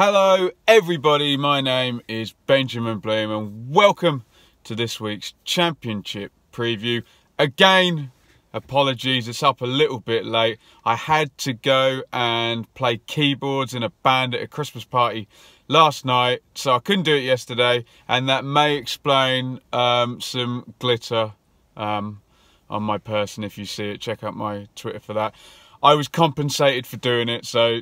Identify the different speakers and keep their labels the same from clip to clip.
Speaker 1: Hello everybody, my name is Benjamin Bloom and welcome to this week's Championship Preview. Again, apologies, it's up a little bit late. I had to go and play keyboards in a band at a Christmas party last night, so I couldn't do it yesterday, and that may explain some glitter on my person. If you see it, check out my Twitter for that. I was compensated for doing it, so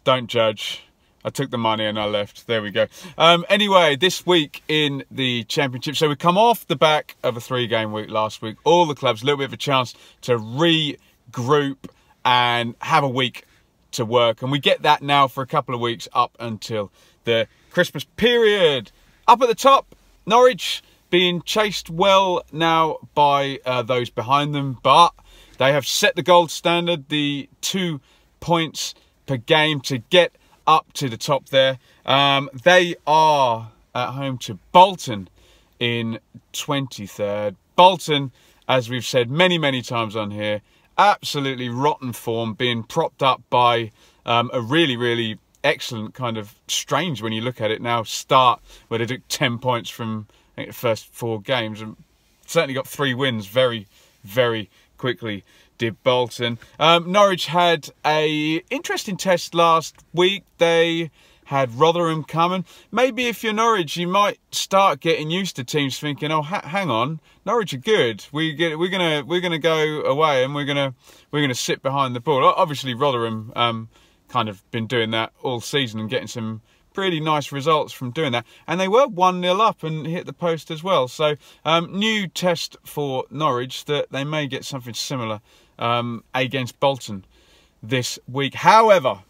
Speaker 1: don't judge. I took the money and I left. There we go. Anyway, this week in the Championship. So we come off the back of a 3-game week last week. All the clubs, a little bit of a chance to regroup and have a week to work. And we get that now for a couple of weeks up until the Christmas period. Up at the top, Norwich being chased well now by those behind them. But they have set the gold standard, the 2 points per game to get up to the top there. They are at home to Bolton in 23rd. Bolton, as we've said many times on here, absolutely rotten form, being propped up by a really excellent, kind of strange when you look at it now, start where they took 10 points from I think the first 4 games and certainly got 3 wins very quickly did Bolton. Norwich had a interesting test last week. They had Rotherham coming. Maybe if you're Norwich, you might start getting used to teams thinking, "Oh, hang on, Norwich are good. We're gonna go away and we're gonna sit behind the ball." Obviously, Rotherham kind of been doing that all season and getting some pretty nice results from doing that, and they were 1-0 up and hit the post as well. So new test for Norwich, that they may get something similar against Bolton this week. However,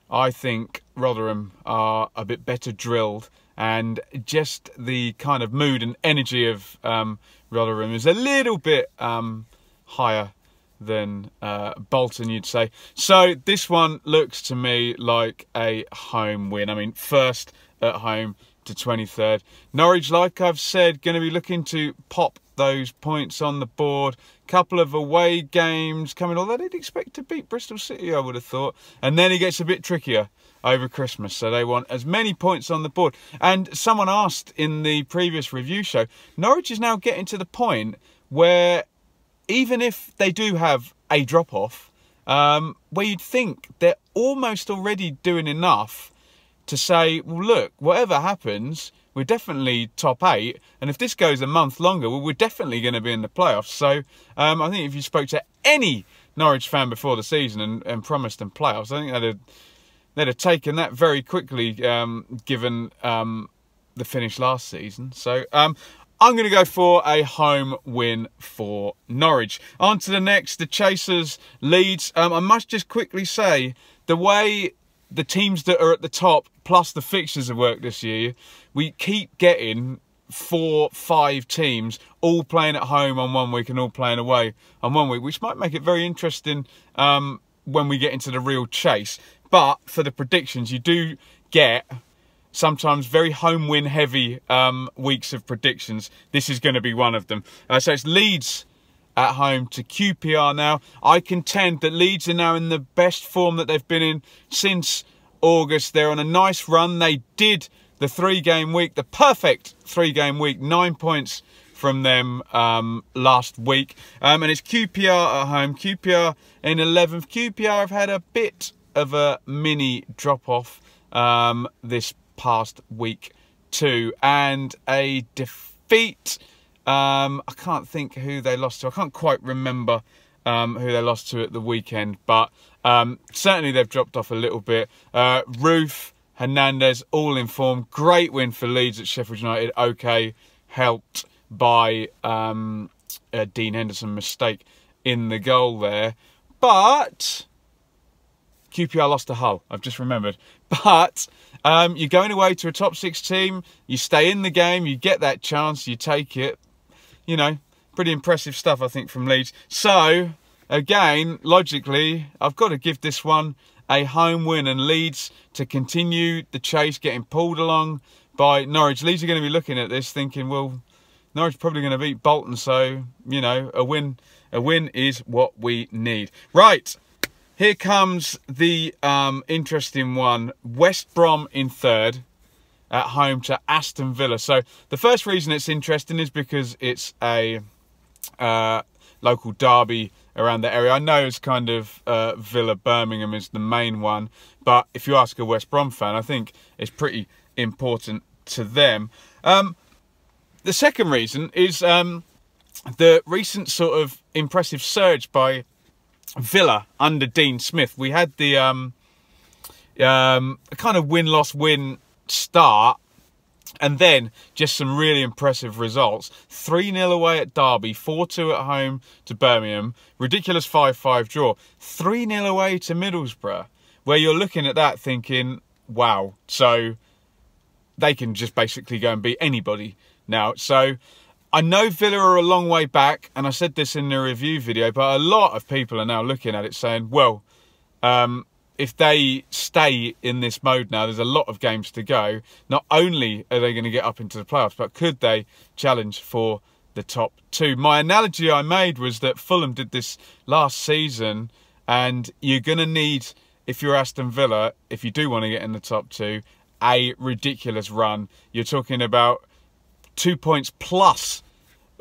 Speaker 1: I think Rotherham are a bit better drilled, and just the kind of mood and energy of Rotherham is a little bit higher than Bolton, you'd say. So this one looks to me like a home win. I mean, first at home to 23rd. Norwich, like I've said, going to be looking to pop those points on the board. Couple of away games coming, although they'd expect to beat Bristol City, I would have thought. And then it gets a bit trickier over Christmas, so they want as many points on the board. And someone asked in the previous review show, Norwich is now getting to the point where even if they do have a drop-off, where you'd think they're almost already doing enough to say, well, look, whatever happens, we're definitely top 8. And if this goes a month longer, well, we're definitely going to be in the playoffs. So I think if you spoke to any Norwich fan before the season and promised them playoffs, I think they'd have taken that very quickly, given the finish last season. So I'm going to go for a home win for Norwich. On to the next, the Chasers, Leeds. I must just quickly say, the way the teams that are at the top, plus the fixtures have worked this year, we keep getting 4-5 teams all playing at home on one week and all playing away on one week, which might make it very interesting when we get into the real chase. But for the predictions, you do get sometimes very home win heavy weeks of predictions. This is going to be one of them. So it's Leeds at home to QPR now. I contend that Leeds are now in the best form that they've been in since August. They're on a nice run. They did the 3-game week, the perfect 3-game week, 9 points from them last week. And it's QPR at home. QPR in 11th. QPR have had a bit of a mini drop-off this past week too, and a defeat. I can't think who they lost to. I can't quite remember who they lost to at the weekend, but certainly they've dropped off a little bit. Roof, Hernandez, all in form. Great win for Leeds at Sheffield United. Okay, helped by a Dean Henderson mistake in the goal there, but QPR lost to Hull, I've just remembered. But you're going away to a top 6 team, you stay in the game, you get that chance, you take it. You know, pretty impressive stuff, I think, from Leeds. So, again, logically, I've got to give this one a home win, and Leeds to continue the chase, getting pulled along by Norwich. Leeds are going to be looking at this thinking, well, Norwich probably going to beat Bolton, so, you know, a win is what we need. Right. here comes the interesting one. West Brom in third at home to Aston Villa. So the first reason it's interesting is because it's a local derby around the area. I know it's kind of Villa Birmingham is the main one, but if you ask a West Brom fan, I think it's pretty important to them. The second reason is the recent sort of impressive surge by Villa under Dean Smith. We had the kind of win-loss-win start, and then just some really impressive results. 3-0 away at Derby, 4-2 at home to Birmingham, ridiculous 5-5 draw. 3-0 away to Middlesbrough, where you're looking at that thinking, wow, so they can just basically go and beat anybody now. So I know Villa are a long way back, and I said this in the review video, but a lot of people are now looking at it saying, well, if they stay in this mode now, there's a lot of games to go. Not only are they going to get up into the playoffs, but could they challenge for the top two? My analogy I made was that Fulham did this last season, and you're going to need, if you're Aston Villa, if you do want to get in the top two, a ridiculous run. You're talking about 2 points plus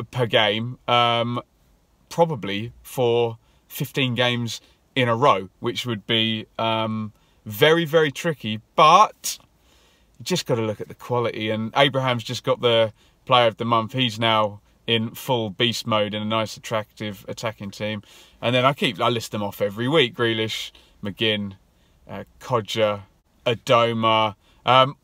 Speaker 1: per game, probably for 15 games in a row, which would be very, very tricky. But you just got to look at the quality. And Abraham's just got the player of the month. He's now in full beast mode in a nice, attractive attacking team. And then I list them off every week. Grealish, McGinn, Codger, Adoma,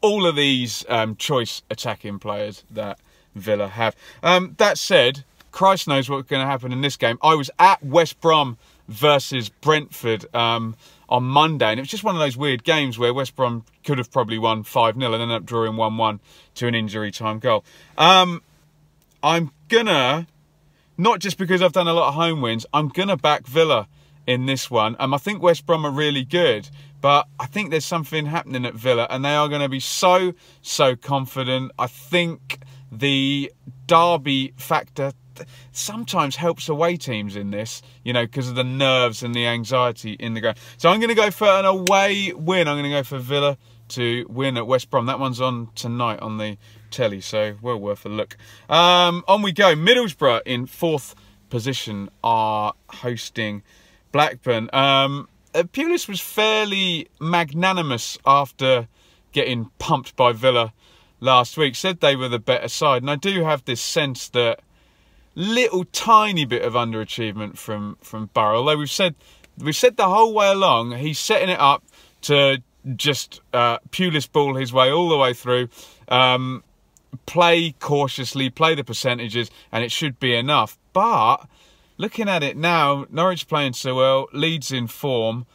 Speaker 1: all of these choice attacking players that Villa have. That said, Christ knows what's going to happen in this game. I was at West Brom versus Brentford on Monday, and it was just one of those weird games where West Brom could have probably won 5-0 and ended up drawing 1-1 to an injury time goal. I'm gonna, not just because I've done a lot of home wins, I'm gonna back Villa in this one. I think West Brom are really good, but I think there's something happening at Villa, and they are going to be so confident. I think the derby factor sometimes helps away teams in this, you know, because of the nerves and the anxiety in the ground. So I'm going to go for an away win. I'm going to go for Villa to win at West Brom. That one's on tonight on the telly, so well worth a look. On we go. Middlesbrough in fourth position are hosting Blackburn. Pulis was fairly magnanimous after getting pumped by Villa last week. Said they were the better side, and I do have this sense that little tiny bit of underachievement from Borough. Although we've said the whole way along he's setting it up to just Pulis ball his way all the way through, play cautiously, play the percentages, and it should be enough. But looking at it now, Norwich playing so well, Leeds in form,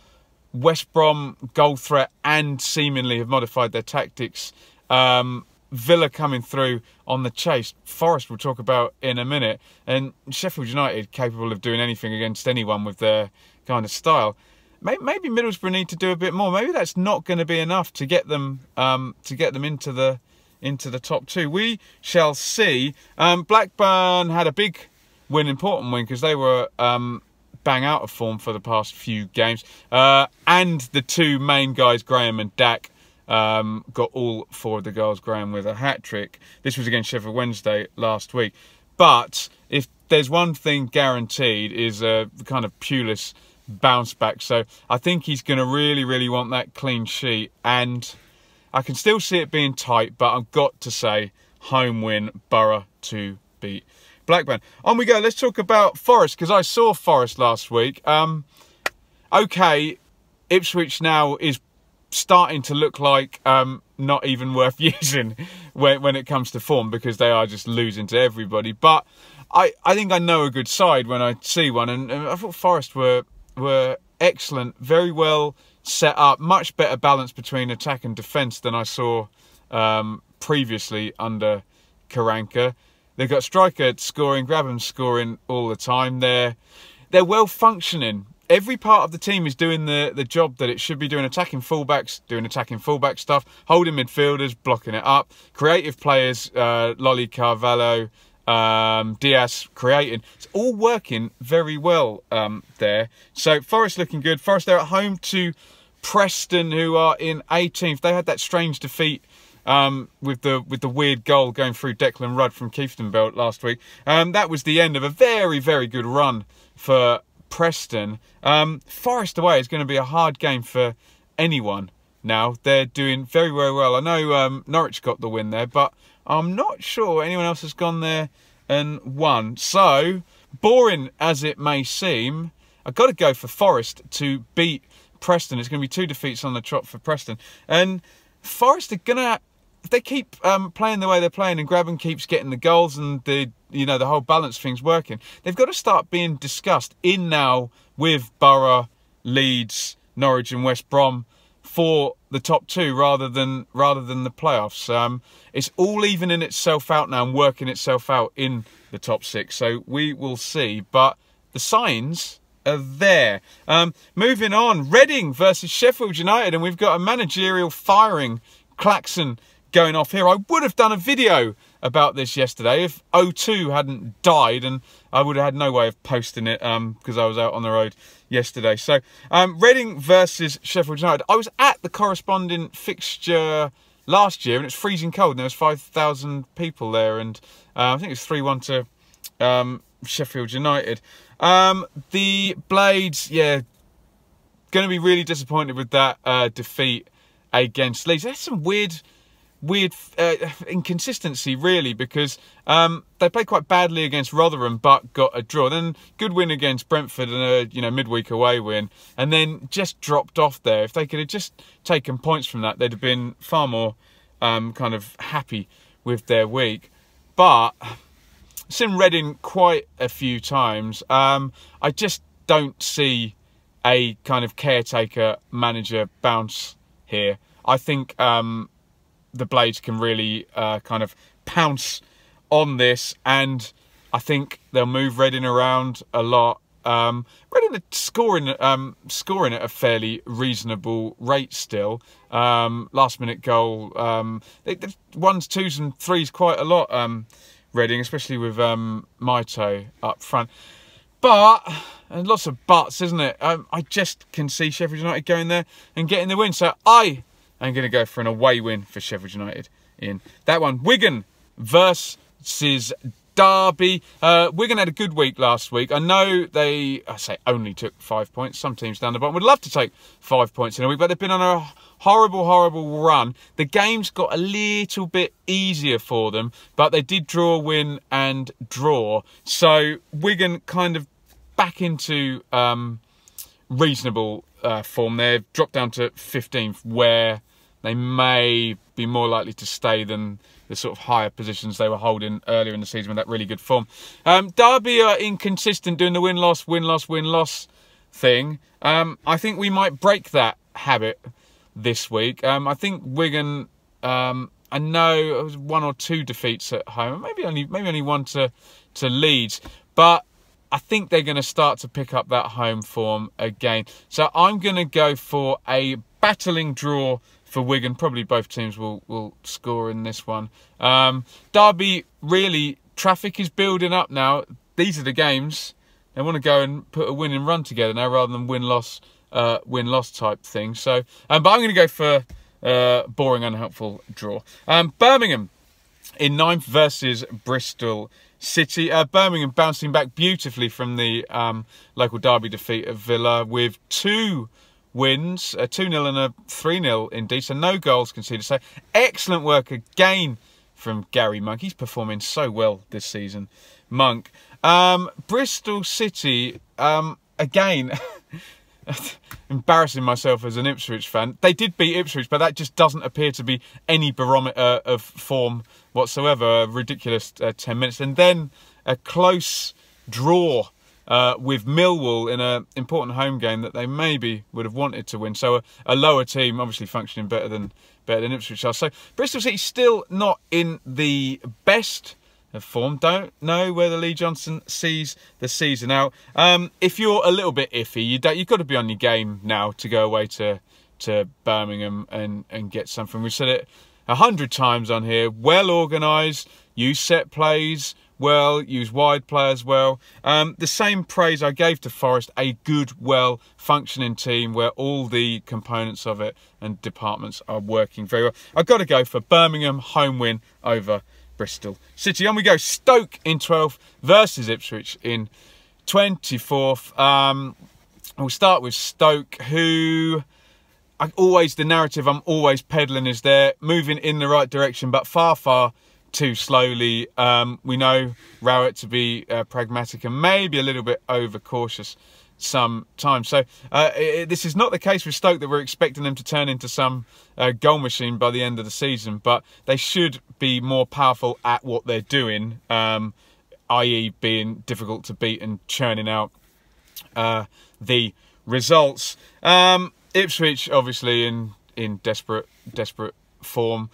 Speaker 1: West Brom goal threat and seemingly have modified their tactics. Villa coming through on the chase. Forest we'll talk about in a minute. And Sheffield United capable of doing anything against anyone with their kind of style. Maybe Middlesbrough need to do a bit more. Maybe that's not going to be enough to get them into the top two. We shall see. Blackburn had a big win, important win, because they were bang out of form for the past few games. And the two main guys, Graham and Dak, got all four of the goals. Graham with a hat-trick. This was against Sheffield Wednesday last week. But if there's one thing guaranteed is a kind of Pulis bounce back. So I think he's going to really want that clean sheet. And I can still see it being tight, but I've got to say home win, Borough to beat Blackburn. On we go. Let's talk about Forest, because I saw Forest last week. Okay, Ipswich now is starting to look like not even worth using when it comes to form, because they are just losing to everybody. But I think I know a good side when I see one, and I thought Forest were excellent, very well set up, much better balance between attack and defence than I saw previously under Karanka. They've got striker scoring, Grabham scoring all the time. They're well functioning. Every part of the team is doing the job that it should be doing. Attacking fullbacks, doing attacking fullback stuff. Holding midfielders, blocking it up. Creative players, Lolly, Carvalho, Diaz creating. It's all working very well there. So Forest looking good. Forest, they're at home to Preston, who are in 18th. They had that strange defeat with the weird goal going through Declan Rudd from Kieftenbelt last week. That was the end of a very, very good run for Preston. Forest away is going to be a hard game for anyone now. They're doing very, very well. I know Norwich got the win there, but I'm not sure anyone else has gone there and won. So, boring as it may seem, I've got to go for Forest to beat Preston. It's going to be 2 defeats on the trot for Preston. And Forest are going to, if they keep playing the way they're playing and Grabban keeps getting the goals and the whole balance thing's working, they've got to start being discussed in now with Borough, Leeds, Norwich and West Brom for the top 2 rather than the playoffs. It's all evening itself out now and working itself out in the top 6. So we will see. But the signs are there. Moving on, Reading versus Sheffield United, and we've got a managerial firing klaxon going off here. I would have done a video about this yesterday if O2 hadn't died, and I would have had no way of posting it because I was out on the road yesterday. So Reading versus Sheffield United. I was at the corresponding fixture last year and it's freezing cold and there was 5,000 people there, and I think it's 3-1 to Sheffield United. The Blades, yeah, going to be really disappointed with that defeat against Leeds. That's some weird inconsistency, really, because they played quite badly against Rotherham but got a draw. Then good win against Brentford and a midweek away win, and then just dropped off there. If they could have just taken points from that, they'd have been far more kind of happy with their week. But I've seen Reading quite a few times. I just don't see a kind of caretaker manager bounce here. I think the Blades can really kind of pounce on this, and I think they'll move Reading around a lot. Reading are scoring at a fairly reasonable rate still. Last minute goal. They've 1s, 2s and 3s quite a lot, Reading, especially with Maito up front. But, and lots of buts, isn't it? I just can see Sheffield United going there and getting the win. So I'm going to go for an away win for Sheffield United in that one. Wigan versus Derby. Wigan had a good week last week. I know I say only took 5 points. Some teams down the bottom would love to take 5 points in a week, but they've been on a horrible run. The games got a little bit easier for them, but they did draw, win and draw. So Wigan kind of back into reasonable form. They've dropped down to 15th, where they may be more likely to stay than the sort of higher positions they were holding earlier in the season with that really good form. Derby are inconsistent, doing the win-loss thing. I think we might break that habit this week. I think Wigan, I know it was 1 or 2 defeats at home, maybe only 1 to Leeds, but I think they're going to start to pick up that home form again. So I'm going to go for a battling draw for Wigan. Probably both teams will score in this one. Derby, really, traffic is building up now. These are the games. They want to go and put a winning run together now rather than win-loss type thing. So, but I'm going to go for boring, unhelpful draw. Birmingham in 9th versus Bristol City. Birmingham bouncing back beautifully from the local derby defeat of Villa with 2 wins, a 2-0 and a 3-0 indeed, so no goals conceded. So excellent work again from Gary Monk. He's performing so well this season, Monk. Bristol City, again, embarrassing myself as an Ipswich fan. They did beat Ipswich, but that just doesn't appear to be any barometer of form whatsoever. A ridiculous 10 minutes. And then a close draw with Millwall in an important home game that they maybe would have wanted to win. So a lower team, obviously functioning better than Ipswich are. So Bristol City still not in the best of form. Don't know whether Lee Johnson sees the season out. If you're a little bit iffy, you've got to be on your game now to go away to Birmingham and get something. We've said it 100 times on here. Well organised, use set plays, well, use wide players well. The same praise I gave to Forest, a good, well-functioning team where all the components of it and departments are working very well. I've got to go for Birmingham, home win over Bristol City. On we go. Stoke in 12th versus Ipswich in 24th. We'll start with Stoke, who the narrative I'm always peddling is they're moving in the right direction, but far too slowly. We know Rowett to be pragmatic and maybe a little bit overcautious sometimes. So this is not the case with Stoke that we're expecting them to turn into some goal machine by the end of the season, but they should be more powerful at what they're doing, i.e. being difficult to beat and churning out the results. Ipswich obviously in desperate form.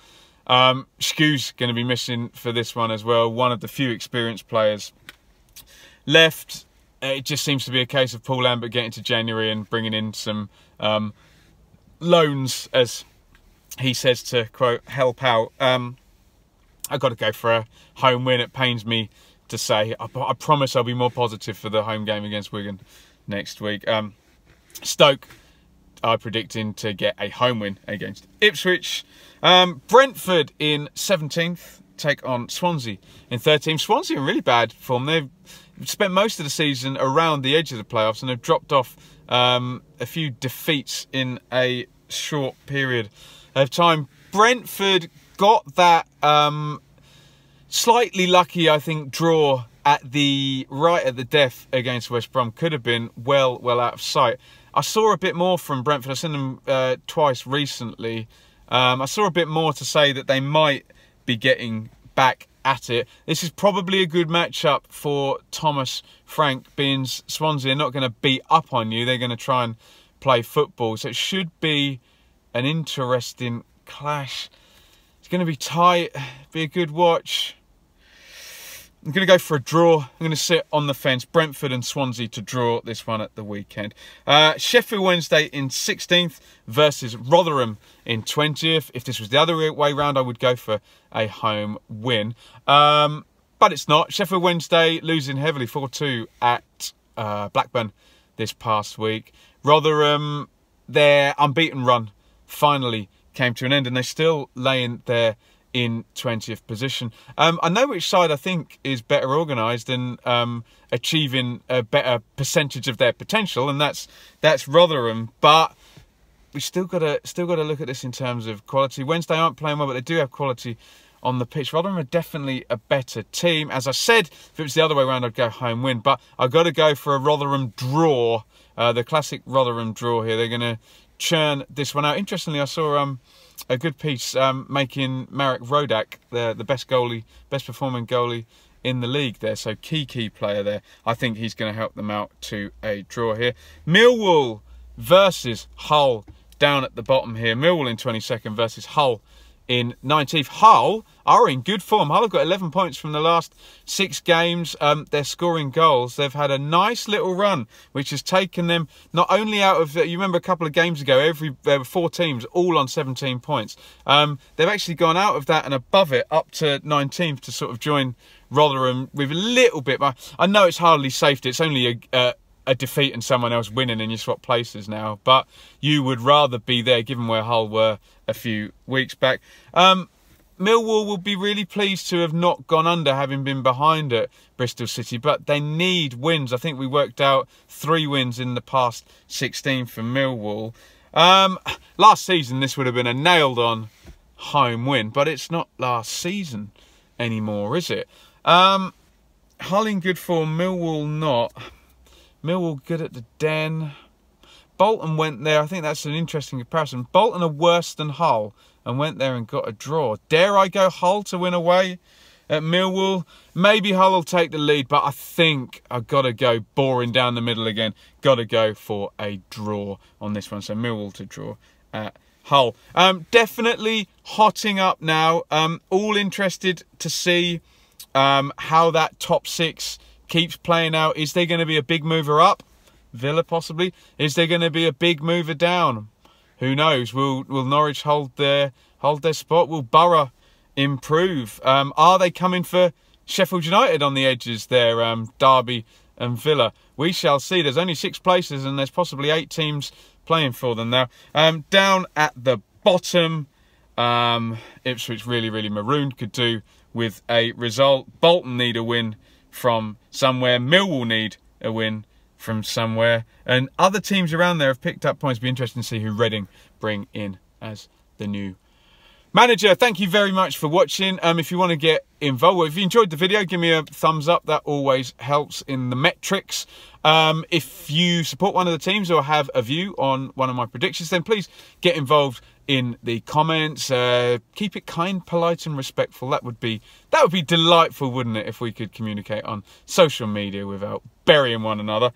Speaker 1: Skew's going to be missing for this one as well. One of the few experienced players left. It just seems to be a case of Paul Lambert getting to January and bringing in some loans, as he says, to quote, help out. I've got to go for a home win. It pains me to say. I promise I'll be more positive for the home game against Wigan next week. Stoke are predicting to get a home win against Ipswich. Brentford in 17th take on Swansea in 13th. Swansea in really bad form. They've spent most of the season around the edge of the playoffs and have dropped off a few defeats in a short period of time. Brentford got that slightly lucky, I think, draw at the death against West Brom. Could have been well out of sight. I saw a bit more from Brentford. I've seen them twice recently. I saw a bit more to say that they might be getting back at it. This is probably a good matchup for Thomas Frank, being Swansea are not going to beat up on you. They're going to try and play football. So it should be an interesting clash. It's going to be tight. Be a good watch. I'm going to go for a draw. I'm going to sit on the fence. Brentford and Swansea to draw this one at the weekend. Sheffield Wednesday in 16th versus Rotherham in 20th. If this was the other way round, I would go for a home win. But it's not. Sheffield Wednesday losing heavily 4-2 at Blackburn this past week. Rotherham, their unbeaten run finally came to an end and they're still laying there in 20th position. I know which side I think is better organised and achieving a better percentage of their potential, and that's Rotherham. But we still got to look at this in terms of quality. Wednesday aren't playing well, but they do have quality on the pitch. Rotherham are definitely a better team. As I said, if it was the other way around, I'd go home win. But I've got to go for a Rotherham draw. The classic Rotherham draw here. They're going to churn this one out. Interestingly, I saw a good piece making Marek Rodak the best performing goalie in the league there. So key player there. I think he's going to help them out to a draw here. Millwall versus Hull down at the bottom here. Millwall in 22nd versus Hull in 19th. Hull are in good form. Hull have got 11 points from the last 6 games. They're scoring goals. They've had a nice little run, which has taken them not only out of... you remember a couple of games ago, there were 4 teams all on 17 points. They've actually gone out of that and above it up to 19th to sort of join Rotherham with a little bit. But I know it's hardly safety. It's only a defeat and someone else winning and you swap places now. But you would rather be there given where Hull were a few weeks back. Millwall will be really pleased to have not gone under, having been behind at Bristol City, but they need wins. I think we worked out 3 wins in the past 16 for Millwall. Last season, this would have been a nailed-on home win, but it's not last season anymore, is it? Hull in good form, Millwall not. Millwall good at the Den. Bolton went there. I think that's an interesting comparison. Bolton are worse than Hull and went there and got a draw. Dare I go Hull to win away at Millwall? Maybe Hull will take the lead, but I think I've got to go boring down the middle again. Got to go for a draw on this one. So Millwall to draw at Hull. Definitely hotting up now. All interested to see how that top 6 keeps playing out. Is there going to be a big mover up? Villa possibly. Is there going to be a big mover down? Who knows? Will Norwich hold their spot? Will Borough improve? Are they coming for Sheffield United on the edges there, Derby and Villa. We shall see. There's only 6 places and there's possibly 8 teams playing for them now. Down at the bottom, Ipswich really marooned, could do with a result. Bolton need a win from somewhere. Millwall need a win from somewhere. And other teams around there have picked up points. It'll be interesting to see who Reading bring in as the new manager. Thank you very much for watching. If you want to get involved, if you enjoyed the video, give me a thumbs up. That always helps in the metrics. If you support one of the teams or have a view on one of my predictions, then please get involved in the comments. Keep it kind, polite and respectful. That would be delightful, wouldn't it, if we could communicate on social media without burying one another.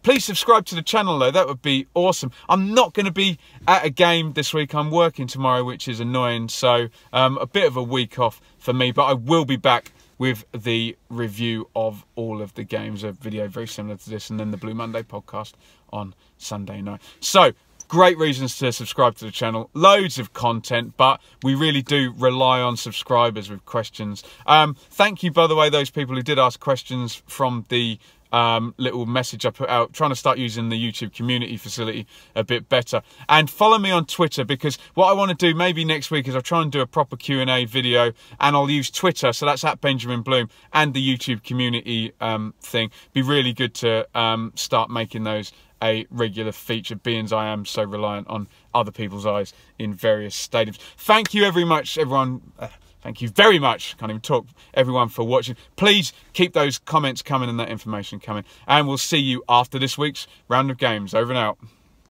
Speaker 1: Please subscribe to the channel though, that would be awesome. I'm not going to be at a game this week. I'm working tomorrow, which is annoying, so a bit of a week off for me, but I will be back with the review of all of the games, a video very similar to this, and then the Blue Monday podcast on Sunday night. So, great reasons to subscribe to the channel. Loads of content, but we really do rely on subscribers with questions. Thank you, by the way, those people who did ask questions from the little message I put out, trying to start using the YouTube community facility a bit better. And follow me on Twitter, because what I want to do maybe next week is I'll try and do a proper Q&A video, and I'll use Twitter, so that's at Benjamin Bloom, and the YouTube community thing. Be really good to start making those a regular feature, being as I am so reliant on other people's eyes in various stadiums. Thank you very much, everyone. Thank you very much, can't even talk, everyone, for watching. Please keep those comments coming and that information coming. And we'll see you after this week's round of games. Over and out.